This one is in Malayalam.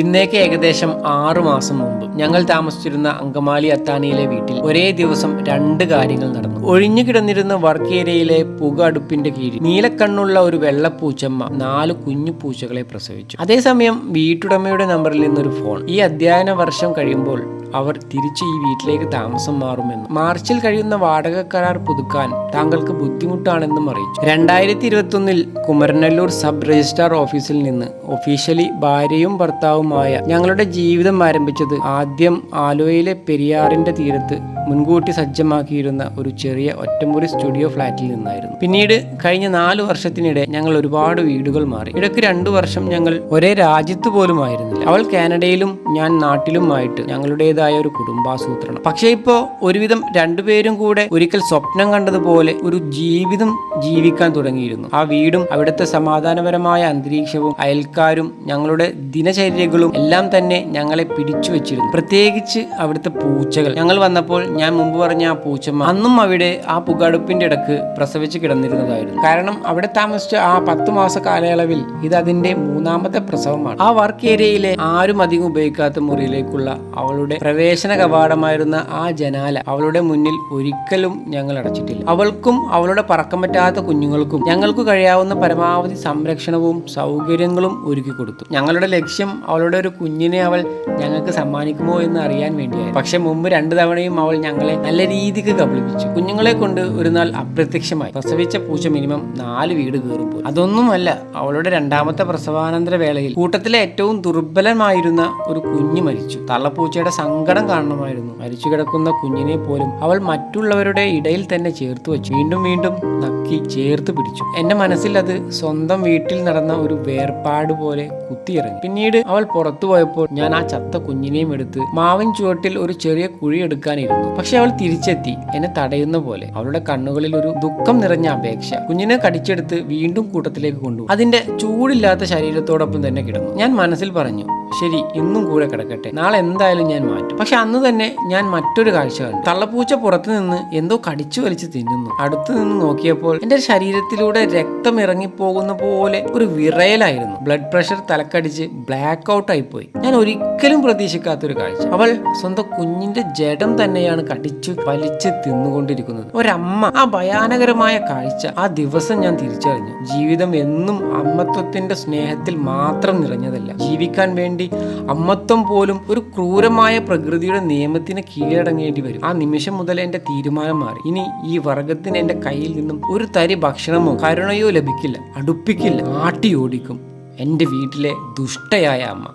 ഇന്നേക്ക് ഏകദേശം 6 മാസം മുമ്പ് ഞങ്ങൾ താമസിച്ചിരുന്ന അങ്കമാലി അത്താണിയിലെ വീട്ടിൽ ഒരേ ദിവസം 2 കാര്യങ്ങൾ നടന്നു. ഒഴിഞ്ഞു കിടന്നിരുന്ന വർക്ക് ഏരിയയിലെ പുക അടുപ്പിന്റെ കീഴിൽ നീലക്കണ്ണുള്ള ഒരു വെള്ളപ്പൂച്ചമ്മ 4 കുഞ്ഞു പൂച്ചകളെ പ്രസവിച്ചു. അതേസമയം വീട്ടുടമയുടെ നമ്പറിൽ നിന്നൊരു ഫോൺ. ഈ അധ്യയന വർഷം കഴിയുമ്പോൾ അവർ തിരിച്ച് ഈ വീട്ടിലേക്ക് താമസം മാറുമെന്നും മാർച്ചിൽ കഴിയുന്ന വാടക കരാർ പുതുക്കാൻ താങ്കൾക്ക് ബുദ്ധിമുട്ടാണെന്നും അറിയിച്ചു. 2021 കുമരനെല്ലൂർ സബ് രജിസ്ട്രാർ ഓഫീസിൽ നിന്ന് ഒഫീഷ്യലി ഭാര്യയും ഭർത്താവുമായ ഞങ്ങളുടെ ജീവിതം ആരംഭിച്ചത് ആദ്യം ആലുവയിലെ പെരിയാറിന്റെ തീരത്ത് മുൻകൂട്ടി സജ്ജമാക്കിയിരുന്ന ഒരു ചെറിയ ഒറ്റമുറി സ്റ്റുഡിയോ ഫ്ലാറ്റിൽ നിന്നായിരുന്നു. പിന്നീട് കഴിഞ്ഞ 4 വർഷത്തിനിടെ ഞങ്ങൾ ഒരുപാട് വീടുകൾ മാറി. ഇടയ്ക്ക് 2 വർഷം ഞങ്ങൾ ഒരേ രാജ്യത്ത് പോലുമായിരുന്നില്ല. അവൾ കാനഡയിലും ഞാൻ നാട്ടിലുമായിട്ട് ഞങ്ങളുടേതായ ഒരു കുടുംബാസൂത്രണം. പക്ഷേ ഇപ്പോ ഒരുവിധം 2 പേരും കൂടെ ഒരിക്കൽ സ്വപ്നം കണ്ടതുപോലെ ഒരു ജീവിതം ജീവിക്കാൻ തുടങ്ങിയിരുന്നു. ആ വീടും അവിടുത്തെ സമാധാനപരമായ അന്തരീക്ഷവും അയൽക്കാരും ഞങ്ങളുടെ ദിനചര്യകളും എല്ലാം തന്നെ ഞങ്ങളെ പിടിച്ചു വെച്ചിരുന്നു. പ്രത്യേകിച്ച് അവിടുത്തെ പൂച്ചകൾ. ഞങ്ങൾ വന്നപ്പോൾ ഞാൻ മുമ്പ് പറഞ്ഞ ആ പൂച്ചമ്മ അന്നും അവിടെ ആ പുകടുപ്പിന്റെ ഇടക്ക് പ്രസവിച്ച് കിടന്നിരുന്നതായിരുന്നു. കാരണം അവിടെ താമസിച്ച ആ 10 മാസ കാലയളവിൽ ഇത് അതിന്റെ 3ാമത്തെ പ്രസവമാണ്. ആ വർക്ക് ഏരിയയിലെ ആരും അധികം ഉപയോഗിക്കാത്ത മുറിയിലേക്കുള്ള അവളുടെ പ്രവേശന കവാടമായിരുന്ന ആ ജനാല അവളുടെ മുന്നിൽ ഒരിക്കലും ഞങ്ങൾ അടച്ചിട്ടില്ല. അവൾക്കും അവളുടെ പറക്കം പറ്റാത്ത കുഞ്ഞുങ്ങൾക്കും ഞങ്ങൾക്ക് കഴിയാവുന്ന പരമാവധി സംരക്ഷണവും സൗകര്യങ്ങളും ഒരുക്കി കൊടുത്തു. ഞങ്ങളുടെ ലക്ഷ്യം അവളുടെ ഒരു കുഞ്ഞിനെ അവൾ ഞങ്ങൾക്ക് സമ്മാനിക്കുമോ എന്ന് അറിയാൻ വേണ്ടിയായിരുന്നു. പക്ഷെ മുമ്പ് 2 തവണയും അവൾ ഞങ്ങളെ നല്ല രീതിക്ക് കബളിപ്പിച്ചു. കുഞ്ഞുങ്ങളെ കൊണ്ട് ഒരു നാൾ അപ്രത്യക്ഷമായി. പ്രസവിച്ച പൂച്ച മിനിമം 4 വീട് കയറുമ്പോൾ. അതൊന്നുമല്ല, അവളുടെ 2ാമത്തെ പ്രസവാനന്തര വേളയിൽ കൂട്ടത്തിലെ ഏറ്റവും ദുർബലമായിരുന്ന ഒരു കുഞ്ഞ് മരിച്ചു. തള്ളപ്പൂച്ചയുടെ സങ്കടം കാണണമായിരുന്നു. മരിച്ചു കിടക്കുന്ന കുഞ്ഞിനെ പോലും അവൾ മറ്റുള്ളവരുടെ ഇടയിൽ തന്നെ ചേർത്ത് വെച്ചു. വീണ്ടും വീണ്ടും നക്കി ചേർത്ത് പിടിച്ചു. എന്റെ മനസ്സിൽ അത് സ്വന്തം വീട്ടിൽ നടന്ന ഒരു വേർപാട് പോലെ കുത്തിയിറങ്ങി. പിന്നീട് അവൾ പുറത്തു പോയപ്പോൾ ഞാൻ ആ ചത്ത കുഞ്ഞിനെയും എടുത്ത് മാവിൻ ചുവട്ടിൽ ഒരു ചെറിയ കുഴി എടുക്കാനിരുന്നു. പക്ഷെ അവൾ തിരിച്ചെത്തി, എന്നെ തടയുന്ന പോലെ. അവളുടെ കണ്ണുകളിൽ ഒരു ദുഃഖം നിറഞ്ഞ അപേക്ഷ. കുഞ്ഞിനെ കടിച്ചെടുത്ത് വീണ്ടും കൂട്ടത്തിലേക്ക് കൊണ്ടുപോയി അതിന്റെ ചൂടില്ലാത്ത ശരീരത്തോടൊപ്പം തന്നെ കിടന്നു. ഞാൻ മനസ്സിൽ പറഞ്ഞു, ശരി, ഇന്നും കൂടെ കിടക്കട്ടെ, നാളെ എന്തായാലും ഞാൻ മാറ്റും. പക്ഷെ അന്ന് തന്നെ ഞാൻ മറ്റൊരു കാഴ്ച കണ്ടു. തള്ളപ്പൂച്ച പുറത്തു നിന്ന് എന്തോ കടിച്ചു വലിച്ച് തിന്നുന്നു. അടുത്തു നിന്ന് നോക്കിയപ്പോൾ എന്റെ ശരീരത്തിലൂടെ രക്തം ഇറങ്ങിപ്പോകുന്ന പോലെ ഒരു വിറയലായിരുന്നു. ബ്ലഡ് പ്രഷർ തലക്കടിച്ച് ബ്ലാക്ക് ഔട്ട് ആയിപ്പോയി. ഞാൻ ഒരിക്കലും പ്രതീക്ഷിക്കാത്തൊരു കാഴ്ച. അവൾ സ്വന്തം കുഞ്ഞിന്റെ ജഡം തന്നെയാണ് കടിച്ചു വലിച്ച് തിന്നുകൊണ്ടിരിക്കുന്നത്. ഒരമ്മ. ആ ഭയാനകരമായ കാഴ്ച ആ ദിവസം ഞാൻ തിരിച്ചറിഞ്ഞു. ജീവിതം എന്നും അമ്മത്വത്തിന്റെ സ്നേഹത്തിൽ മാത്രം നിറഞ്ഞതല്ല. ജീവിക്കാൻ വേണ്ടി അമ്മത്വം പോലും ഒരു ക്രൂരമായ പ്രകൃതിയുടെ നിയമത്തിന് കീഴടങ്ങേണ്ടി വരും. ആ നിമിഷം മുതൽ എന്റെ തീരുമാനം മാറി. ഇനി ഈ വർഗത്തിന് എന്റെ കയ്യിൽ നിന്നും ഒരു തരി ഭക്ഷണമോ കരുണയോ ലഭിക്കില്ല. അടുപ്പിക്കില്ല. ആട്ടി ഓടിക്കും എന്റെ വീട്ടിലെ ദുഷ്ടയായ അമ്മ.